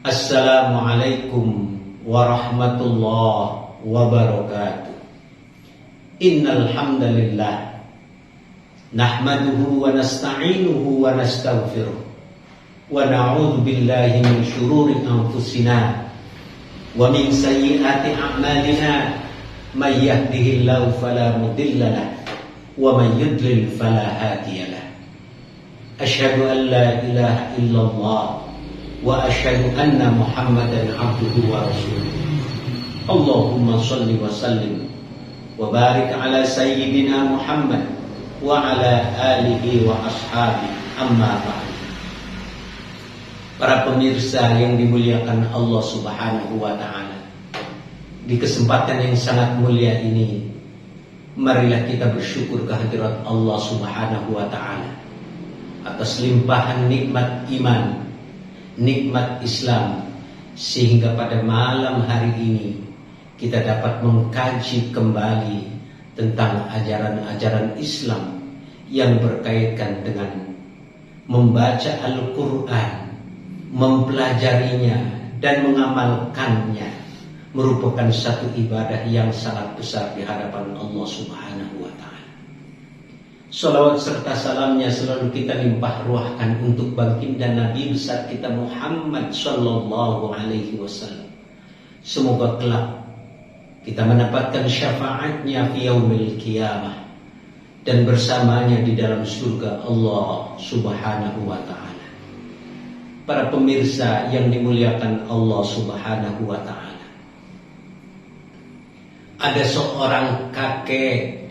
Assalamualaikum warahmatullahi wabarakatuh. Innal hamdalillah nahmaduhu wa nasta'inuhu wa nastaghfiruh wa na'udzu billahi min syururi anfusina wa min sayyiati a'malina may yahdihillahu fala mudilla lahu wa may yudlil fala hadiya lahu. Asyhadu an la ilaha illallah wa asyhadu anna Muhammadan abduhu wa rasuluh. Allahumma shalli wa sallim wa barik ala sayyidina Muhammad wa ala alihi wa ashabihi, amma ba'd. Para pemirsa yang dimuliakan Allah Subhanahu wa taala, di kesempatan yang sangat mulia ini, marilah kita bersyukur kehadirat Allah Subhanahu wa taala atas limpahan nikmat iman, nikmat Islam, sehingga pada malam hari ini kita dapat mengkaji kembali tentang ajaran-ajaran Islam yang berkaitan dengan membaca Al-Quran, mempelajarinya dan mengamalkannya, merupakan satu ibadah yang sangat besar di hadapan Allah Subhanahu wa ta'ala. Salawat serta salamnya selalu kita limpah ruahkan untuk baginda Nabi besar kita Muhammad sallallahu alaihi wasallam. Semoga kelak kita mendapatkan syafaatnya fi yaumil qiyamah dan bersamanya di dalam surga Allah Subhanahu wa ta'ala. Para pemirsa yang dimuliakan Allah Subhanahu wa ta'ala, ada seorang kakek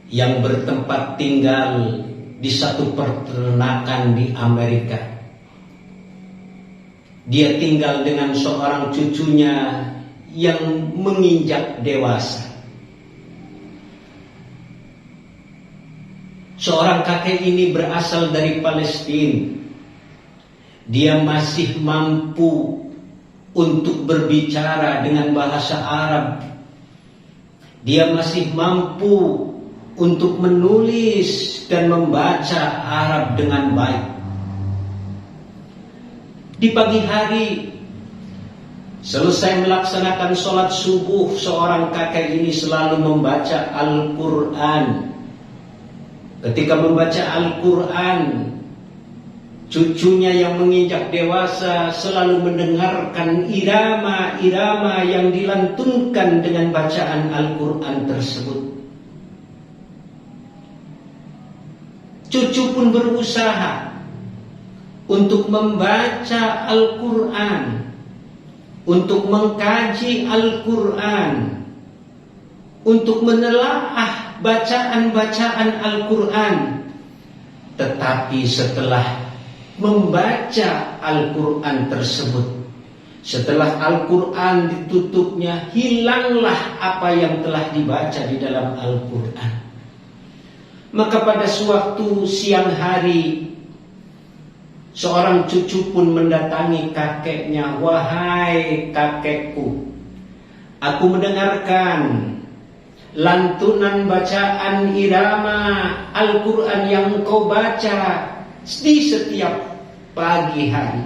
yang bertempat tinggal di satu peternakan di Amerika. Dia tinggal dengan seorang cucunya yang menginjak dewasa. Seorang kakek ini berasal dari Palestina. Dia masih mampu untuk berbicara dengan bahasa Arab. Dia masih mampu untuk menulis dan membaca Arab dengan baik. Di pagi hari, selesai melaksanakan sholat subuh, seorang kakek ini selalu membaca Al-Quran. Ketika membaca Al-Quran, cucunya yang menginjak dewasa selalu mendengarkan irama-irama yang dilantunkan dengan bacaan Al-Quran tersebut. Cucu pun berusaha untuk membaca Al-Quran, untuk mengkaji Al-Quran, untuk menelaah bacaan-bacaan Al-Quran. Tetapi setelah membaca Al-Quran tersebut, setelah Al-Quran ditutupnya, hilanglah apa yang telah dibaca di dalam Al-Quran. Maka pada suatu siang hari, seorang cucu pun mendatangi kakeknya. Wahai kakekku, aku mendengarkan lantunan bacaan irama Al-Quran yang engkau baca di setiap pagi hari.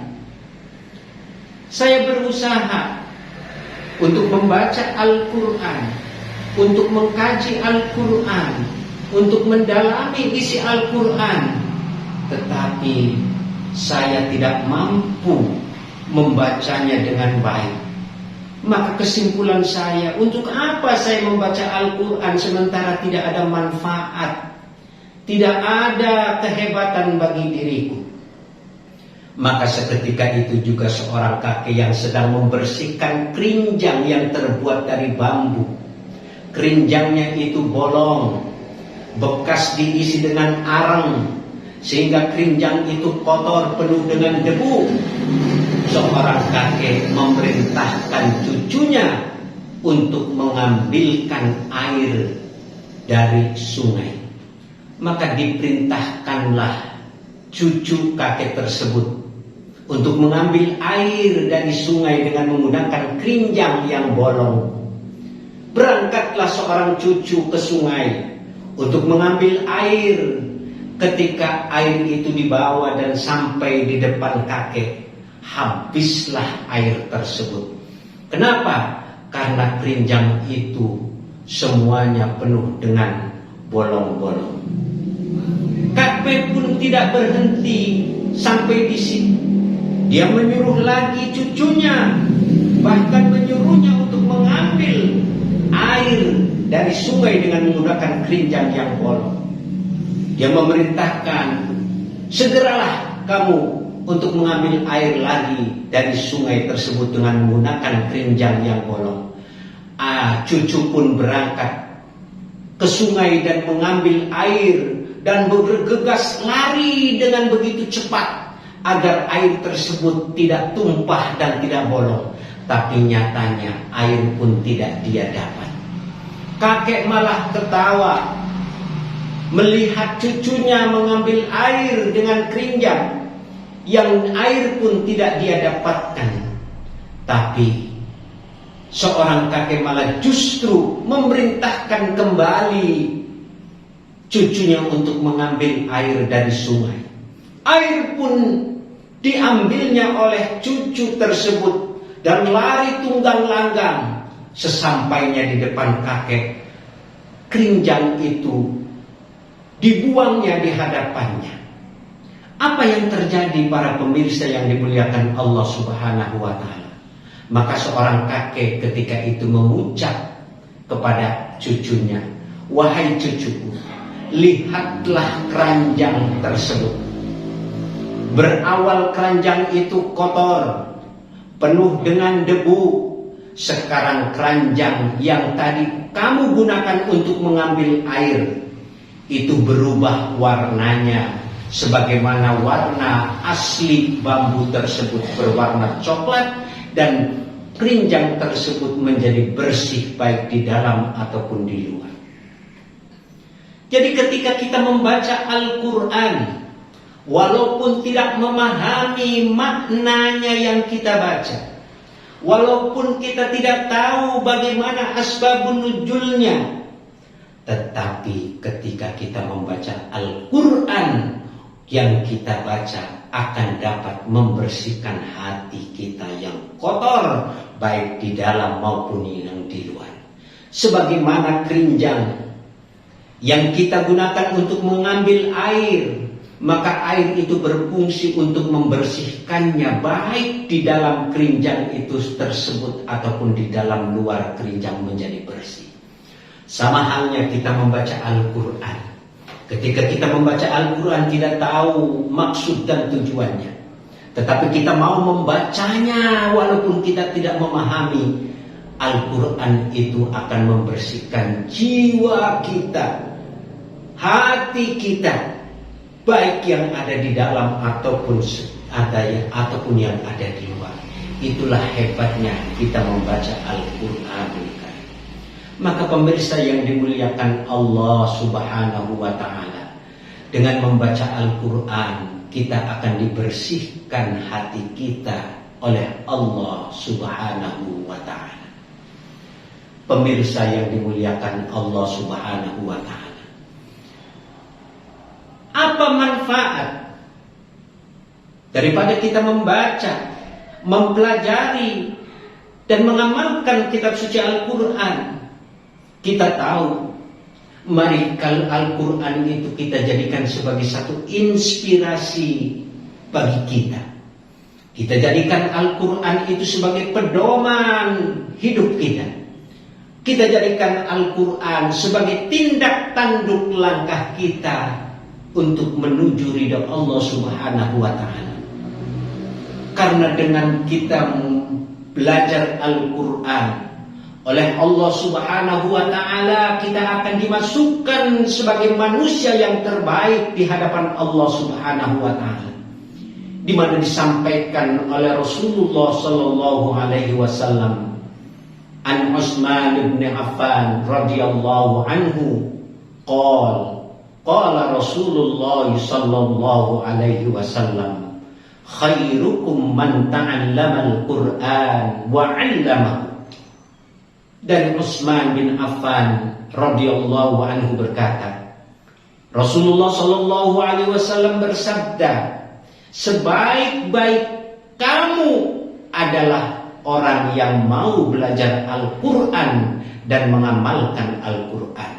Saya berusaha untuk membaca Al-Quran, untuk mengkaji Al-Quran, untuk mendalami isi Al-Quran, tetapi saya tidak mampu membacanya dengan baik. Maka kesimpulan saya, untuk apa saya membaca Al-Quran sementara tidak ada manfaat, tidak ada kehebatan bagi diriku? Maka seketika itu juga seorang kakek yang sedang membersihkan kerinjang yang terbuat dari bambu. Kerinjangnya itu bolong, bekas diisi dengan arang, sehingga kerinjang itu kotor penuh dengan debu. Seorang kakek memerintahkan cucunya untuk mengambilkan air dari sungai. Maka diperintahkanlah cucu kakek tersebut untuk mengambil air dari sungai dengan menggunakan kerinjang yang bolong. Berangkatlah seorang cucu ke sungai untuk mengambil air. Ketika air itu dibawa dan sampai di depan kakek, habislah air tersebut. Kenapa? Karena keranjang itu semuanya penuh dengan bolong-bolong. Kakek pun tidak berhenti sampai di situ. Dia menyuruh lagi cucunya, bahkan menyuruhnya untuk mengambil air dari sungai dengan menggunakan keranjang yang bolong. Dia memerintahkan, segeralah kamu untuk mengambil air lagi dari sungai tersebut dengan menggunakan keranjang yang bolong. Cucu pun berangkat ke sungai dan mengambil air dan bergegas lari dengan begitu cepat agar air tersebut tidak tumpah dan tidak bolong. Tapi nyatanya air pun tidak dia dapat. Kakek malah ketawa melihat cucunya mengambil air dengan keranjang yang air pun tidak dia dapatkan. Tapi seorang kakek malah justru memerintahkan kembali cucunya untuk mengambil air dari sungai. Air pun diambilnya oleh cucu tersebut dan lari tunggang langgang. Sesampainya di depan kakek, keranjang itu dibuangnya di hadapannya. Apa yang terjadi para pemirsa yang dimuliakan Allah Subhanahu wa ta'ala? Maka seorang kakek ketika itu mengucap kepada cucunya, wahai cucuku, lihatlah keranjang tersebut. Berawal keranjang itu kotor, penuh dengan debu. Sekarang keranjang yang tadi kamu gunakan untuk mengambil air itu berubah warnanya, sebagaimana warna asli bambu tersebut berwarna coklat, dan keranjang tersebut menjadi bersih baik di dalam ataupun di luar. Jadi ketika kita membaca Al-Quran, walaupun tidak memahami maknanya yang kita baca, walaupun kita tidak tahu bagaimana asbabun nuzulnya, tetapi ketika kita membaca Al-Quran, yang kita baca akan dapat membersihkan hati kita yang kotor, baik di dalam maupun yang di luar. Sebagaimana keranjang yang kita gunakan untuk mengambil air, maka air itu berfungsi untuk membersihkannya, baik di dalam keranjang itu tersebut ataupun di dalam luar keranjang menjadi bersih. Sama halnya kita membaca Al-Quran. Ketika kita membaca Al-Quran tidak tahu maksud dan tujuannya, tetapi kita mau membacanya walaupun kita tidak memahami, Al-Quran itu akan membersihkan jiwa kita, hati kita, baik yang ada di dalam ataupun yang ada di luar. Itulah hebatnya kita membaca Al-Quran. Maka pemirsa yang dimuliakan Allah Subhanahu wa ta'ala, dengan membaca Al-Quran kita akan dibersihkan hati kita oleh Allah Subhanahu wa ta'ala. Pemirsa yang dimuliakan Allah Subhanahu wa ta'ala, apa manfaat daripada kita membaca, mempelajari dan mengamalkan kitab suci Al-Quran? Kita tahu, mari kalau Al-Quran itu kita jadikan sebagai satu inspirasi bagi kita. Kita jadikan Al-Quran itu sebagai pedoman hidup kita. Kita jadikan Al-Quran sebagai tindak tanduk langkah kita untuk menuju ridha Allah Subhanahu wa ta'ala. Karena dengan kita belajar Al-Quran oleh Allah Subhanahu wa ta'ala, kita akan dimasukkan sebagai manusia yang terbaik di hadapan Allah Subhanahu wa ta'ala, di mana disampaikan oleh Rasulullah sallallahu alaihi wasallam, an Utsman bin Affan radhiyallahu anhu qala Rasulullah sallallahu alaihi wasallam, khairukum man ta'allama al-Qur'an wa 'allamahu. Dan Utsman bin Affan radhiyallahu anhu berkata, Rasulullah sallallahu alaihi wasallam bersabda, sebaik-baik kamu adalah orang yang mau belajar Al-Quran dan mengamalkan Al-Quran.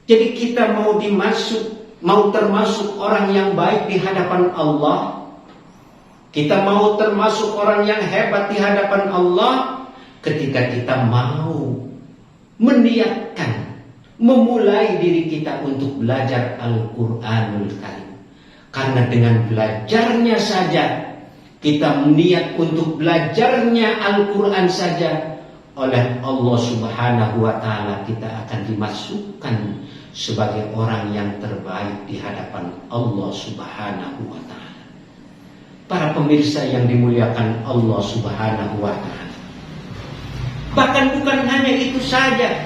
Jadi kita mau termasuk orang yang baik di hadapan Allah. Kita mau termasuk orang yang hebat di hadapan Allah ketika kita mau meniatkan, memulai diri kita untuk belajar Al-Quranul Karim. Karena dengan belajarnya saja, kita niat untuk belajarnya Al-Quran saja, oleh Allah Subhanahu wa Ta'ala kita akan dimasukkan sebagai orang yang terbaik di hadapan Allah Subhanahu wa Ta'ala. Para pemirsa yang dimuliakan Allah Subhanahu wa Ta'ala, bahkan bukan hanya itu saja,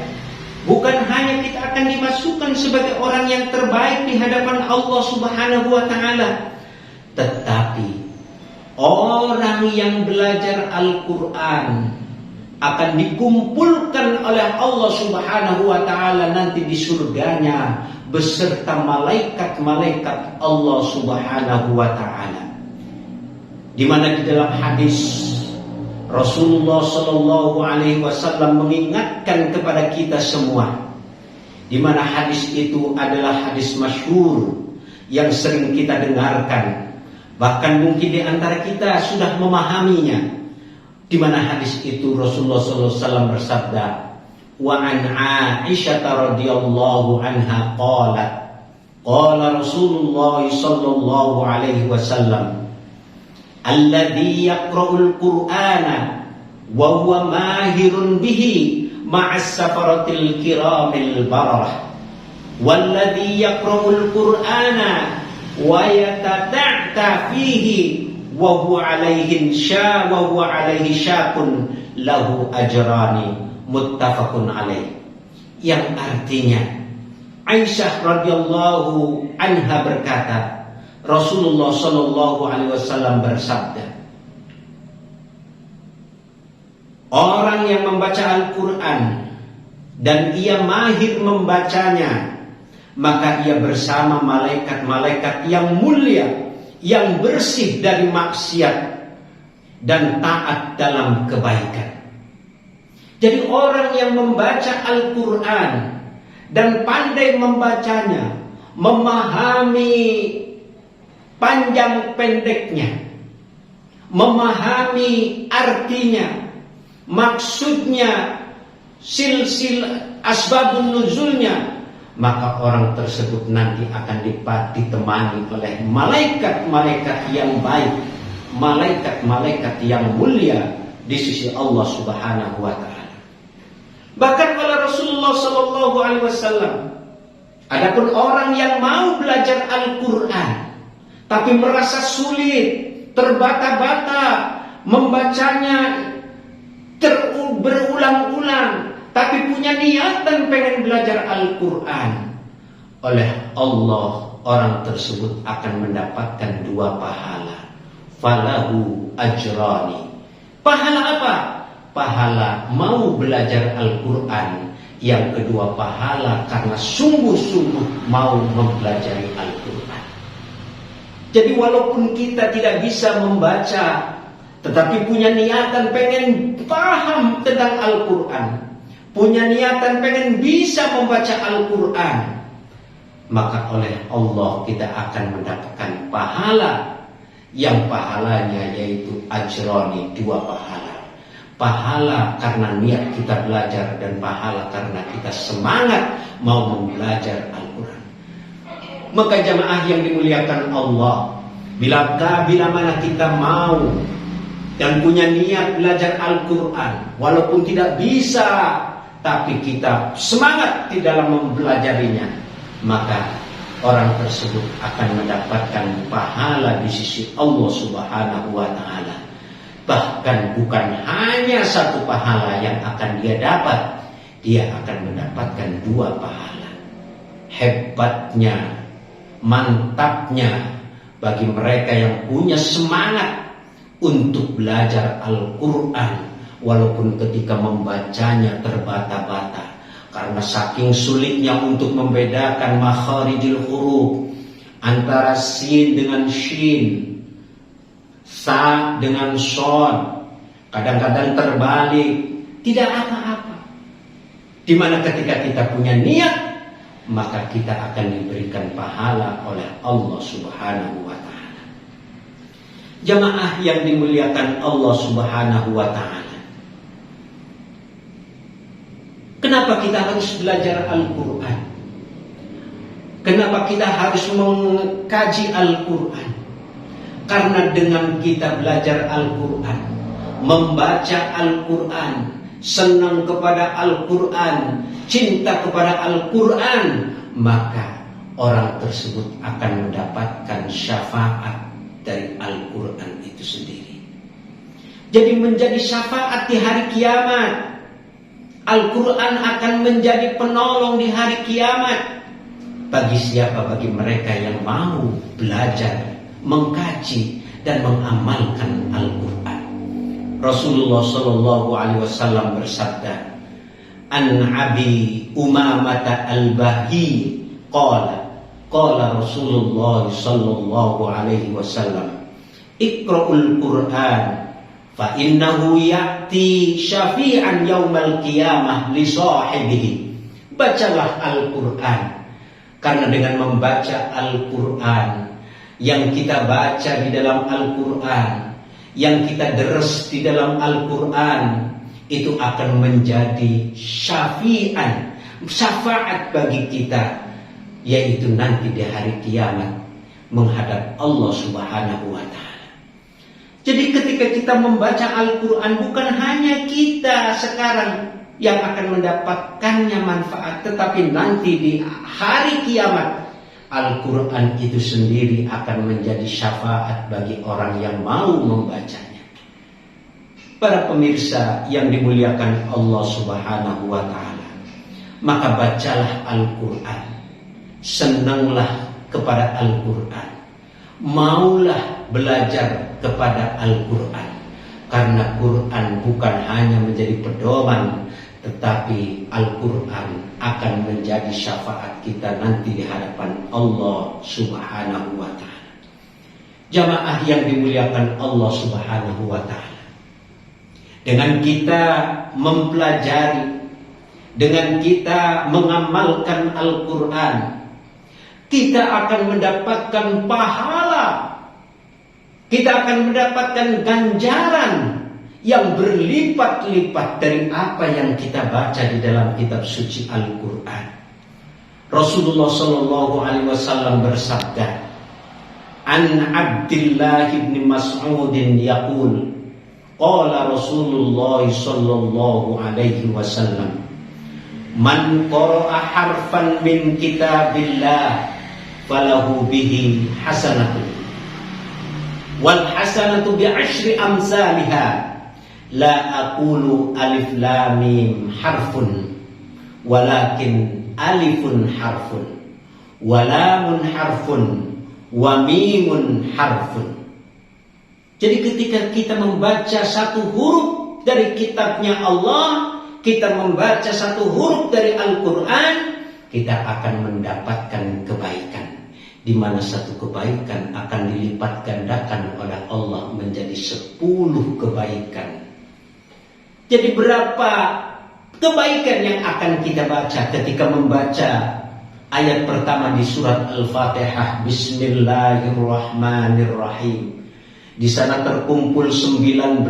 bukan hanya kita akan dimasukkan sebagai orang yang terbaik di hadapan Allah Subhanahu wa Ta'ala, tetapi orang yang belajar Al-Quran akan dikumpulkan oleh Allah Subhanahu wa Ta'ala nanti di surganya beserta malaikat-malaikat Allah Subhanahu wa Ta'ala. Di mana di dalam hadis Rasulullah Sallallahu Alaihi Wasallam mengingatkan kepada kita semua, di mana hadis itu adalah hadis masyhur yang sering kita dengarkan, bahkan mungkin di antara kita sudah memahaminya. Di mana hadis itu Rasulullah Sallallahu Alaihi Wasallam bersabda, wa an Aisyah radhiyallahu anha qalat, qala Rasulullah Sallallahu Alaihi Wasallam, alladhi yaqra'ul Qur'ana wa huwa mahirun bihi ma'as safaratil kiramil bararah, walladhi yaqra'ul Qur'ana wa yatata'ta fihi wa huwa alaihi syakun lahu ajrani, muttafaqun alaih. Yang artinya Aisyah radhiyallahu anha berkata, Rasulullah Sallallahu Alaihi Wasallam bersabda, orang yang membaca Al-Quran dan ia mahir membacanya, maka ia bersama malaikat-malaikat yang mulia, yang bersih dari maksiat dan taat dalam kebaikan. Jadi orang yang membaca Al-Quran dan pandai membacanya, memahami panjang pendeknya, memahami artinya, maksudnya, asbabun nuzulnya, maka orang tersebut nanti akan ditemani oleh malaikat-malaikat yang baik, malaikat-malaikat yang mulia di sisi Allah Subhanahu wa Ta'ala. Bahkan oleh Rasulullah Sallallahu Alaihi Wasallam, adapun orang yang mau belajar Al-Quran tapi merasa sulit, terbata-bata membacanya berulang-ulang, tapi punya niatan pengen belajar Al-Quran, oleh Allah orang tersebut akan mendapatkan dua pahala. Falahu ajrani. Pahala apa? Pahala mau belajar Al-Quran. Yang kedua pahala karena sungguh-sungguh mau mempelajari Al-Quran. Jadi walaupun kita tidak bisa membaca, tetapi punya niatan pengen paham tentang Al-Quran, punya niatan pengen bisa membaca Al-Quran, maka oleh Allah kita akan mendapatkan pahala, yang pahalanya yaitu ajroni, dua pahala. Pahala karena niat kita belajar, dan pahala karena kita semangat mau belajar Al-Quran. Maka jamaah yang dimuliakan Allah, bila mana kita mau dan punya niat belajar Al-Quran, walaupun tidak bisa, tapi kita semangat di dalam mempelajarinya, maka orang tersebut akan mendapatkan pahala di sisi Allah Subhanahu wa Ta'ala. Bahkan bukan hanya satu pahala yang akan dia dapat, dia akan mendapatkan dua pahala. Hebatnya, mantapnya bagi mereka yang punya semangat untuk belajar Al-Quran, walaupun ketika membacanya terbata-bata, karena saking sulitnya untuk membedakan makharijul huruf antara sin dengan shin, Sa dengan shod, kadang-kadang terbalik, tidak apa-apa. Dimana ketika kita punya niat, maka kita akan diberikan pahala oleh Allah Subhanahu wa ta'ala. Jamaah yang dimuliakan Allah Subhanahu wa ta'ala, kenapa kita harus belajar Al-Quran? Kenapa kita harus mengkaji Al-Quran? Karena dengan kita belajar Al-Quran, membaca Al-Quran, senang kepada Al-Quran, cinta kepada Al-Quran, maka orang tersebut akan mendapatkan syafaat dari Al-Quran itu sendiri. Jadi menjadi syafaat di hari kiamat. Al-Quran akan menjadi penolong di hari kiamat. Bagi siapa? Bagi mereka yang mau belajar, mengkaji, dan mengamalkan Al-Quran. Rasulullah Sallallahu Alaihi Wasallam bersabda, An Abi Umamah Al-Bahili qala Rasulullah Sallallahu Alaihi Wasallam, Iqra'ul Quran fa innahu ya'ti syafi'an yaumal qiyamah li sahibihi. Bacalah Al-Quran, karena dengan membaca Al-Quran, yang kita baca di dalam Al-Quran, yang kita deres di dalam Al-Quran, itu akan menjadi syafi'an, syafaat bagi kita, yaitu nanti di hari kiamat menghadap Allah Subhanahu wa ta'ala. Jadi ketika kita membaca Al-Quran, bukan hanya kita sekarang yang akan mendapatkannya manfaat, tetapi nanti di hari kiamat Al-Quran itu sendiri akan menjadi syafaat bagi orang yang mau membacanya. Para pemirsa yang dimuliakan Allah Subhanahu wa ta'ala, maka bacalah Al-Quran, senanglah kepada Al-Quran, maulah belajar kepada Al-Quran, karena Quran bukan hanya menjadi pedoman, tetapi Al-Quran akan menjadi syafaat kita nanti di hadapan Allah Subhanahu wa ta'ala. Jamaah yang dimuliakan Allah Subhanahu wa ta'ala, dengan kita mempelajari, dengan kita mengamalkan Al-Quran, kita akan mendapatkan pahala, kita akan mendapatkan ganjaran yang berlipat-lipat dari apa yang kita baca di dalam kitab suci Al-Quran. Rasulullah Sallallahu Alaihi Wasallam bersabda, An Abdullah bin Mas'ud yaqul, qala Rasulullah Sallallahu Alaihi Wasallam, man qara'a harfan min kitabillah falahu bihi hasanatun, wal hasanatu bi asyri amsalihha. La aqulu alif lam mim harfun, walakin alifun harfun, wa lamun harfun, wa mimun harfun. Jadi ketika kita membaca satu huruf dari kitabnya Allah, kita membaca satu huruf dari Al-Quran, kita akan mendapatkan kebaikan, di mana satu kebaikan akan dilipat gandakan oleh Allah menjadi 10 kebaikan. Jadi berapa kebaikan yang akan kita baca ketika membaca ayat pertama di surat Al-Fatihah, Bismillahirrahmanirrahim. Di sana terkumpul 19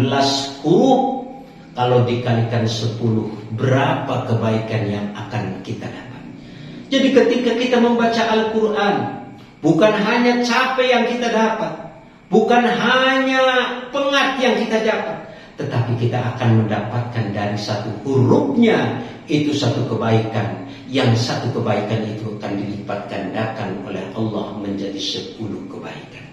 huruf. Kalau dikalikan 10, berapa kebaikan yang akan kita dapat? Jadi ketika kita membaca Al-Quran, bukan hanya capek yang kita dapat, bukan hanya pengat yang kita dapat, tetapi kita akan mendapatkan dari satu hurufnya itu satu kebaikan, yang satu kebaikan itu akan dilipat gandakan oleh Allah menjadi 10 kebaikan.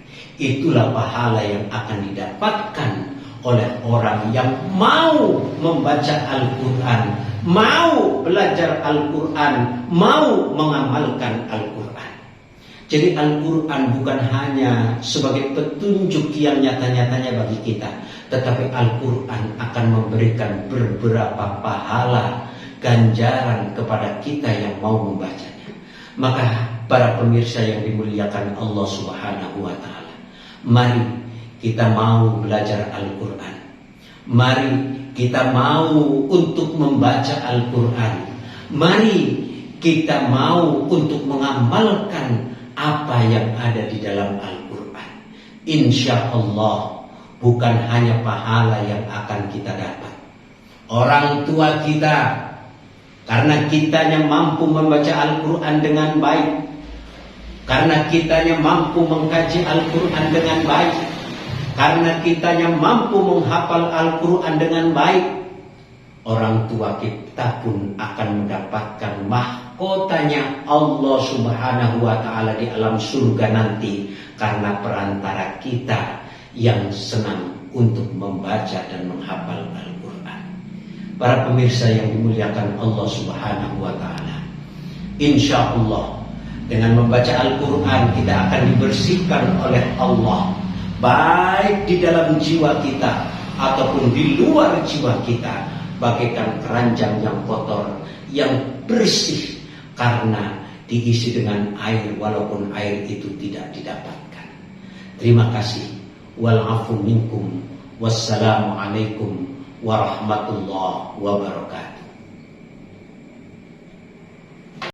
Itulah pahala yang akan didapatkan oleh orang yang mau membaca Al-Quran, mau belajar Al-Quran, mau mengamalkan Al-Quran. Jadi Al-Quran bukan hanya sebagai petunjuk yang nyata-nyatanya bagi kita, tetapi Al-Quran akan memberikan beberapa pahala, ganjaran kepada kita yang mau membacanya. Maka para pemirsa yang dimuliakan Allah Subhanahu wa ta'ala, mari kita mau belajar Al-Quran. Mari kita mau untuk membaca Al-Quran. Mari kita mau untuk mengamalkan apa yang ada di dalam Al-Quran. Insya Allah bukan hanya pahala yang akan kita dapat. Orang tua kita, karena kitanya mampu membaca Al-Quran dengan baik, karena kitanya mampu mengkaji Al-Quran dengan baik, karena kitanya mampu menghafal Al-Quran dengan baik, orang tua kita pun akan mendapatkan mahkotanya Allah Subhanahu wa ta'ala di alam surga nanti, karena perantara kita yang senang untuk membaca dan menghafal Al-Quran. Para pemirsa yang dimuliakan Allah Subhanahu wa ta'ala, insya Allah dengan membaca Al-Quran kita akan dibersihkan oleh Allah, baik di dalam jiwa kita ataupun di luar jiwa kita, bagaikan keranjang yang kotor, yang bersih karena diisi dengan air walaupun air itu tidak didapatkan. Terima kasih. Wal afu minkum. Wassalamualaikum warahmatullahi wabarakatuh.